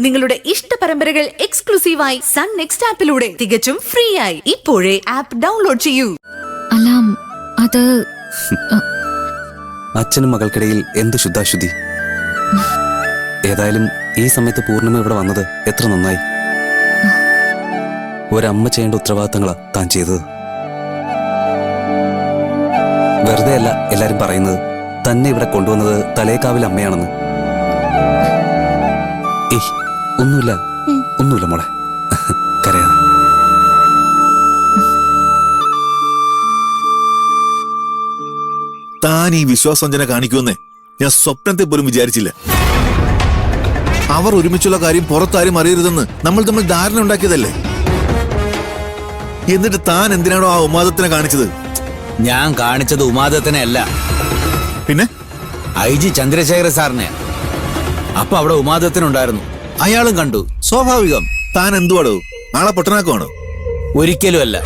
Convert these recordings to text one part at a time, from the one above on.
നിങ്ങളുടെ ഇഷ്ട പരമ്പരകൾ എക്സ്ക്ലൂസീവായി സൺ നെക്സ്റ്റ് ആപ്പിലൂടെ തികച്ചും ഫ്രീ ആയി. ഇപ്പോഴേ ആപ്പ് ഡൗൺലോഡ് ചെയ്യൂ. അലാം, അത് അച്ഛനും മകൾക്കിടയിൽ എന്ത് ശുദ്ധാശുദ്ധി. ഏതായാലും ഈ സമയത്ത് പൂർണ്ണിമ ഇവിടെ വന്നത് എത്ര നന്നായി. ഒരമ്മ ചെയ്യേണ്ട ഉത്തരവാദിത്തങ്ങളാ താൻ ചെയ്തത്. വെറുതെ അല്ല എല്ലാരും പറയുന്നത് തന്നെ ഇവിടെ കൊണ്ടുവന്നത് തലേക്കാവിൽ അമ്മയാണെന്ന്. ഒന്നുമില്ല മോളെ, കരയാതെ. താൻ ഈ വിശ്വാസവഞ്ചന കാണിക്കുമെന്ന് ഞാൻ സ്വപ്നത്തെ പോലും വിചാരിച്ചില്ല. അവർ ഒരുമിച്ചുള്ള കാര്യം പുറത്താരും അറിയരുതെന്ന് നമ്മൾ തമ്മിൽ ധാരണ ഉണ്ടാക്കിയതല്ലേ. എന്നിട്ട് താൻ എന്തിനാണോ ആ ഉമാദത്തിനെ കാണിച്ചത്? ഞാൻ കാണിച്ചത് ഉമാദത്തിനെ അല്ല, പിന്നെ IG ചന്ദ്രശേഖര സാറിനെ. അപ്പൊ അവിടെ ഉമാദത്തിനുണ്ടായിരുന്നു, അയാളും കണ്ടു. സ്വാഭാവികം. താൻ എന്തുവാടോ, ആളെ പൊട്ടനാക്കുവാണോ? ഒരിക്കലും അല്ല.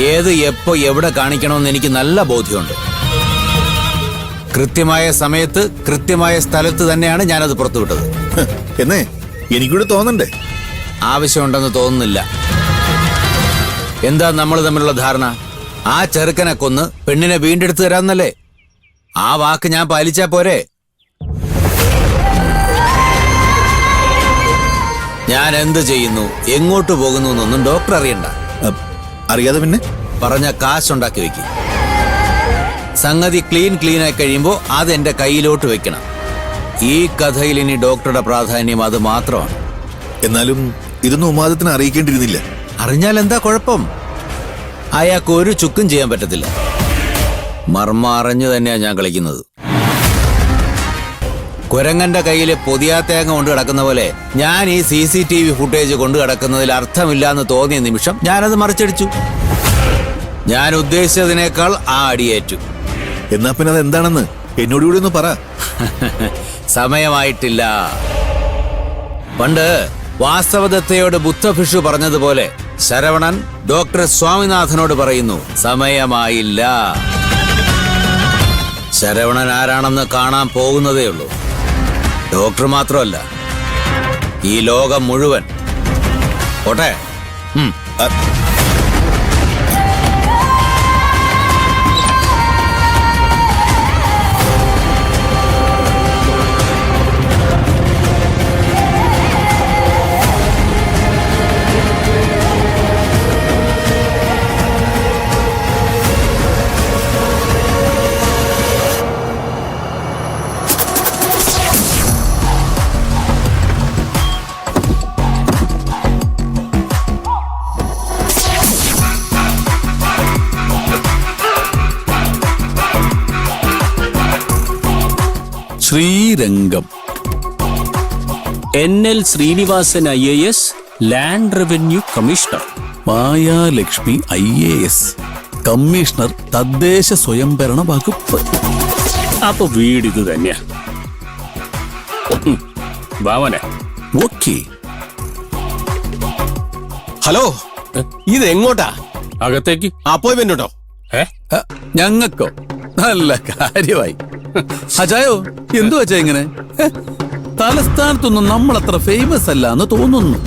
ഏത് എപ്പോ എവിടെ കാണിക്കണമെന്ന് എനിക്ക് നല്ല ബോധ്യമുണ്ട്. കൃത്യമായ സമയത്ത് കൃത്യമായ സ്ഥലത്ത് തന്നെയാണ് ഞാനത് പുറത്തുവിട്ടത്. എന്നേ എനിക്കൂടെ തോന്നണ്ടേ? ആവശ്യമുണ്ടെന്ന് തോന്നുന്നില്ല. എന്താ നമ്മൾ തമ്മിലുള്ള ധാരണ? ആ ചെറുക്കനെ കൊന്ന് പെണ്ണിനെ വീണ്ടെടുത്ത് തരാന്നല്ലേ? ആ വാക്ക് ഞാൻ പാലിച്ചാ പോരെ? ഞാൻ എന്ത് ചെയ്യുന്നു, എങ്ങോട്ട് പോകുന്നു എന്നൊന്നും ഡോക്ടർ അറിയണ്ട. അറിയാതെ പിന്നെ പറഞ്ഞ കാശുണ്ടാക്കി വെക്ക്. സംഗതി ക്ലീനായി കഴിയുമ്പോ അത് എന്റെ കയ്യിലോട്ട് വെക്കണം. ഈ കഥയിൽ ഇനി ഡോക്ടറുടെ പ്രാധാന്യം അത് മാത്രമാണ്. എന്നാലും ഇതൊന്നും ഉമാദത്തിനെ അറിയിക്കേണ്ടിയിരുന്നില്ല. അറിഞ്ഞാൽ എന്താ കുഴപ്പം? അയാൾക്ക് ഒരു ചുക്കും ചെയ്യാൻ പറ്റത്തില്ല. മർമ്മ അറിഞ്ഞു തന്നെയാ ഞാൻ കളിക്കുന്നത്. കുരങ്ങന്റെ കയ്യില് പുതിയ തേങ്ങ കൊണ്ട് കിടക്കുന്ന പോലെ ഞാൻ ഈ CCTV ഫുട്ടേജ് കൊണ്ട് കിടക്കുന്നതിൽ അർത്ഥമില്ലാന്ന് തോന്നിയ നിമിഷം ഞാനത് മറിച്ചടിച്ചു. ഞാൻ ഉദ്ദേശിച്ചതിനേക്കാൾ ആ അടിയേറ്റു. എന്നാ പിന്നെ അത് എന്താണെന്ന് എന്നോടുകൂടി ഒന്ന് പറ. സമയമായിട്ടില്ല. പണ്ട് വാസ്തവദത്തയോട് ബുദ്ധഭിക്ഷു പറഞ്ഞതുപോലെ ശരവണൻ ഡോക്ടർ സ്വാമിനാഥനോട് പറയുന്നു, സമയമായില്ല. ശരവണൻ ആരാണെന്ന് കാണാൻ പോകുന്നതേ ഉള്ളൂ. ഡോക്ടർ മാത്രമല്ല, ഈ ലോകം മുഴുവൻ. ഓട്ടെ. Srirangam NL Srinivasan IAS land revenue commissioner. Mayalakshmi IAS commissioner തദ്ദേശ സ്വയംഭരണ വകുപ്പ്. അപ്പൊ വീട് ഇത് തന്നെയാ. ഭാവനെ ഓക്കേ. ഹലോ, ഇത് എങ്ങോട്ടാ? അകത്തേക്ക്. അപ്പോയിന്റ്മെന്റ് ഉണ്ടോ? ഞങ്ങൾക്കോ? നല്ല കാര്യമായി. അജായോ, എന്തു വച്ചാ ഇങ്ങനെ? തലസ്ഥാനത്തൊന്നും നമ്മൾ അത്ര ഫേമസ് അല്ല എന്ന് തോന്നുന്നു.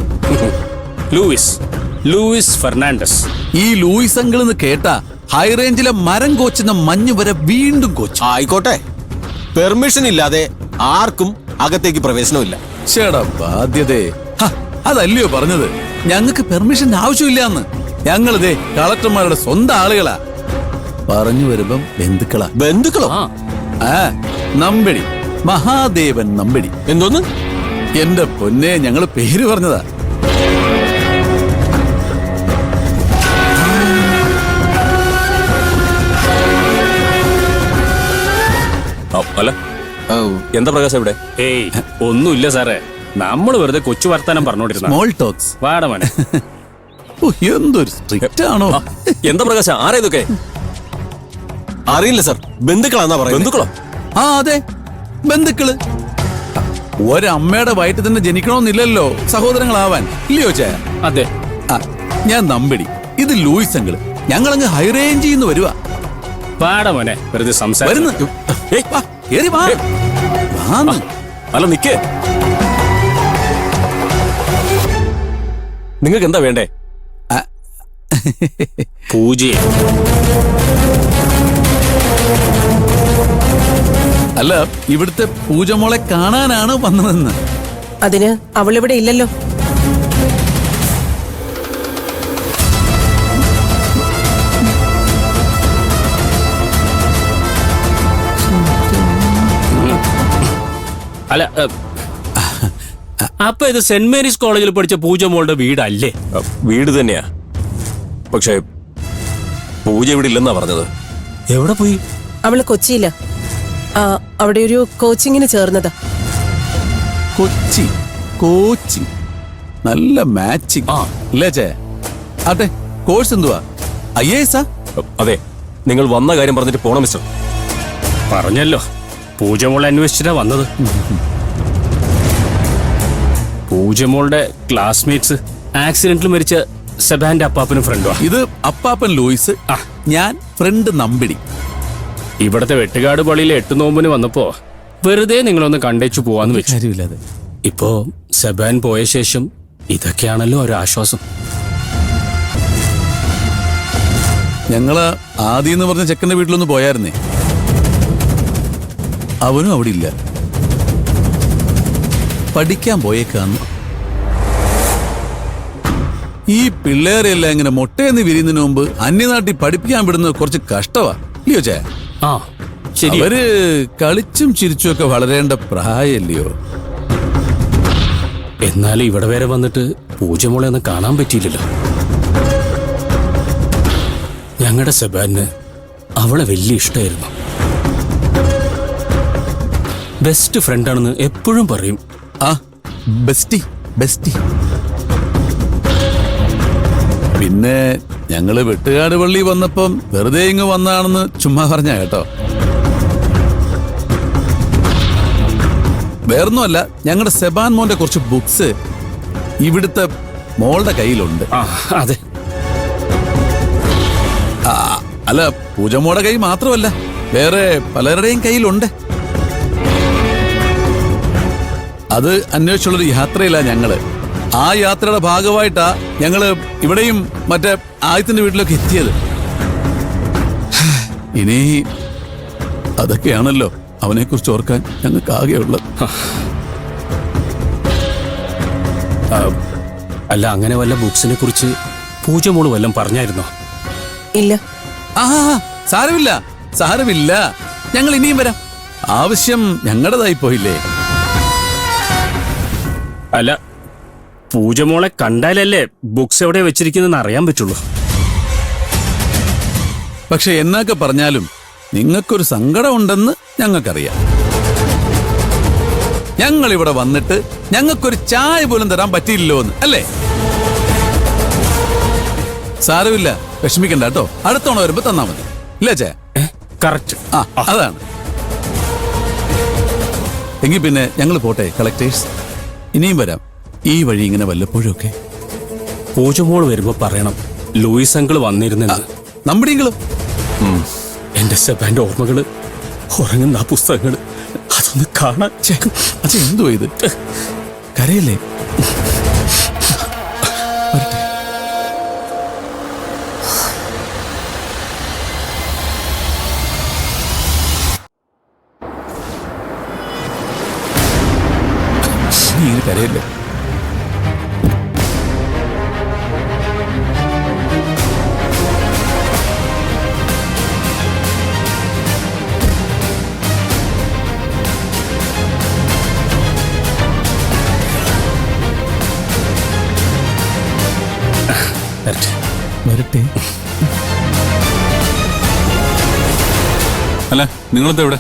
Luis Fernandez. ഈ ലൂയിസ് അങ്കിൾ എന്ന് കേട്ടാ ഹൈറേഞ്ചിലെ മരം കോച്ചുന്ന മഞ്ഞ് വരെ വീണ്ടും കോച്ചു. ആയിക്കോട്ടെ, പെർമിഷൻ ഇല്ലാതെ ആർക്കും അകത്തേക്ക് പ്രവേശനമില്ല. ചേടാ ബാധ്യതേ, അതല്ലയോ പറഞ്ഞത്? ഞങ്ങൾക്ക് പെർമിഷൻ ആവശ്യമില്ലാന്ന്. ഞങ്ങളിതേ കളക്ടർമാരുടെ സ്വന്തം ആളുകളാ. പറഞ്ഞു വരുമ്പം ബന്ധുക്കളോ? നമ്പടി, മഹാദേവൻ നമ്പടി. എന്തോന്ന്? എന്റെ പൊന്നെ, ഞങ്ങള് പേര് പറഞ്ഞതാ. അല്ല, എന്താ പ്രകാശം ഇവിടെ? ഒന്നുമില്ല സാറേ, നമ്മൾ വെറുതെ കൊച്ചു വർത്താനം പറഞ്ഞോണ്ടിരുന്ന സ്മോൾ ടോക്സ്. വാടമനെ, എന്തൊരു സ്ട്രിക്റ്റ് ആണോ? എന്താ പ്രകാശം, ആരാ ഇതൊക്കെ? അറിയില്ല സാർ, ബന്ധുക്കളാന്നാ പറയുന്നത്. ബന്ധുക്കളോ? അതെ, ബന്ധുക്കള്. ഒരമ്മയുടെ വയറ്റിൽ തന്നെ ജനിക്കണമെന്നില്ലല്ലോ സഹോദരങ്ങളാവാൻ, ഇല്ലയോ ചേ? അതെ. ഞാൻ നമ്പടി, ഇത് ലൂയിസ് അങ്കിള്. ഞങ്ങളങ്ങ് ഹൈറേഞ്ചിൽ നിന്ന് വരുവാ. പാടമോനെ, വെറുതെ സംസാരം. അല്ല നിക്കേ. നിങ്ങൾക്ക് എന്താ വേണ്ടേ? പൂജയെ അല്ല, ഇവിടുത്തെ പൂജമോളെ കാണാനാണ് വന്നതെന്ന്. അതിന് അവളിവിടെ ഇല്ലല്ലോ. അല്ല അപ്പൊ ഇത് സെന്റ് മേരീസ് കോളേജിൽ പഠിച്ച പൂജ മോളുടെ വീടല്ലേ? വീട് തന്നെയാ, പക്ഷേ പൂജ ഇവിടെ ഇല്ലെന്നാ പറഞ്ഞത്. എവിടെ പോയി? അവള് കൊച്ചിയില. അവിടെ ഒരു കോച്ചിങ്ങിന് ചേർന്നതാ. കൊച്ചി കോച്ചിങ്, നല്ല മാച്ചിങ് അല്ലേ ചേ? ആട്ടെ, കോഴ്സ് എന്തുവാ? IAS? അതെ, നിങ്ങൾ വന്ന കാര്യം പറഞ്ഞിട്ട് പോണം മിസ്റ്റർ. പറഞ്ഞല്ലോ, പൂജമോളെ അന്വേഷിച്ചിട്ടാ വന്നത്. പൂജമോളുടെ ക്ലാസ്മേറ്റ്സ് ആക്സിഡന്റിൽ മരിച്ച സെബാന്റെ അപ്പാപ്പനും ഫ്രണ്ടുവാ. ഇത് അപ്പാപ്പൻ ലൂയിസ്, ഞാൻ ഫ്രണ്ട് നമ്പിടി. ഇവിടത്തെ വെട്ടുകാട് പള്ളിയിലെ 8 നോമ്പിന് വന്നപ്പോ വെറുതെ നിങ്ങളൊന്ന് കണ്ടേച്ചു പോവാന്ന് വെച്ചു. കാര്യമില്ലാതെ ഇപ്പോ സെബാൻ പോയ ശേഷം ഇതൊക്കെയാണല്ലോ ഒരു ആശ്വാസം. ഞങ്ങള് ആദ്യം എന്ന് പറഞ്ഞ ചെക്കന്റെ വീട്ടിലൊന്ന് പോയായിരുന്നേ. അവനും അവിടെ ഇല്ല, പഠിക്കാൻ പോയേക്കാന്ന്. ഈ പിള്ളേരെല്ലാം ഇങ്ങനെ മുട്ടയെന്ന് വിരിയുന്നതിന് മുമ്പ് അന്യനാട്ടിൽ പഠിപ്പിക്കാൻ വിടുന്നത് കുറച്ച് കഷ്ടമാ, ഇല്ലയോ ചേ? ആ ശരി. അവര് കളിച്ചും ചിരിച്ചും ഒക്കെ വളരേണ്ട പ്രായമല്ലയോ? എന്നാലും ഇവിടെ വരെ വന്നിട്ട് പൂജമോളെ ഒന്നും കാണാൻ പറ്റിയില്ലല്ലോ. ഞങ്ങളുടെ സെബാന് അവളെ വലിയ ഇഷ്ടമായിരുന്നു. ബെസ്റ്റ് ഫ്രണ്ടാണെന്ന് എപ്പോഴും പറയും. ആ ബെസ്റ്റി ബെസ്റ്റി. പിന്നെ ഞങ്ങള് വെട്ടുകാട് പള്ളി വന്നപ്പം വെറുതെ ഇങ്ങ് വന്നാണെന്ന് ചുമ്മാ പറഞ്ഞ കേട്ടോ. വേറൊന്നുമല്ല, ഞങ്ങളുടെ സെബാൻ മോന്റെ കുറച്ച് ബുക്സ് ഇവിടുത്തെ മോളുടെ കയ്യിലുണ്ട്. അതെ. അല്ല, പൂജമോടെ കൈ മാത്രമല്ല, വേറെ പലരുടെയും കയ്യിലുണ്ട്. അത് അന്വേഷിച്ചുള്ളൊരു യാത്രയില്ല ഞങ്ങള്. ആ യാത്രയുടെ ഭാഗമായിട്ടാ ഞങ്ങള് ഇവിടെയും മറ്റേ ആയത്തിന്റെ വീട്ടിലൊക്കെ എത്തിയത്. ഇനി അതൊക്കെയാണല്ലോ അവനെ കുറിച്ച് ഓർക്കാൻ ഞങ്ങൾക്ക് ആകെയുള്ളത്. അല്ല, അങ്ങനെ വല്ല ബുക്സിനെ കുറിച്ച് പൂജമോള് വല്ലതും പറഞ്ഞായിരുന്നോ? ഇല്ല. ആ സാരമില്ല സാരമില്ല, ഞങ്ങൾ ഇനിയും വരാം. ആവശ്യം ഞങ്ങളുടേതായി പോയില്ലേ? അല്ല, പൂജമോളെ കണ്ടാലല്ലേ ബുക്സ് എവിടെ വെച്ചിരിക്കുന്നെന്ന് അറിയാൻ പറ്റുള്ളൂ. പക്ഷെ എന്നൊക്കെ പറഞ്ഞാലും നിങ്ങൾക്കൊരു സങ്കടം ഉണ്ടെന്ന് ഞങ്ങൾക്കറിയാം. ഞങ്ങൾ ഇവിടെ വന്നിട്ട് ഞങ്ങൾക്കൊരു ചായ പോലും തരാൻ പറ്റിയില്ലല്ലോ എന്ന് അല്ലേ? സാരമില്ല, വിഷമിക്കണ്ട കേട്ടോ. അടുത്തോണം വരുമ്പോ തന്നാ മതി, ഇല്ലേ ചേ? കറക്റ്റ്. അതാണ്. എങ്കിൽ പിന്നെ ഞങ്ങൾ പോട്ടെ കളക്ടേഴ്സ്. ഇനിയും വരാം ഈ വഴി ഇങ്ങനെ വല്ലപ്പോഴും ഒക്കെ. പൂജമോള് വരുമ്പോ പറയണം ലൂയിസ് അങ്കിൾ വന്നിരുന്നെന്ന്. നമ്മുടെയെങ്കിലും എന്റെ സെബാന്റെ ഓർമ്മകള്, ഉറങ്ങുന്ന ആ പുസ്തകങ്ങള്, അതൊന്ന് കാണാൻ. അച്ഛൻ എന്തുവാ ഇത്? കരയല്ലേ? വരട്ടെ. നീ ഇങ്ങനെ കരയല്ലേ? വരട്ടെ. അല്ല, നിങ്ങളെന്താ ഇവിടെ?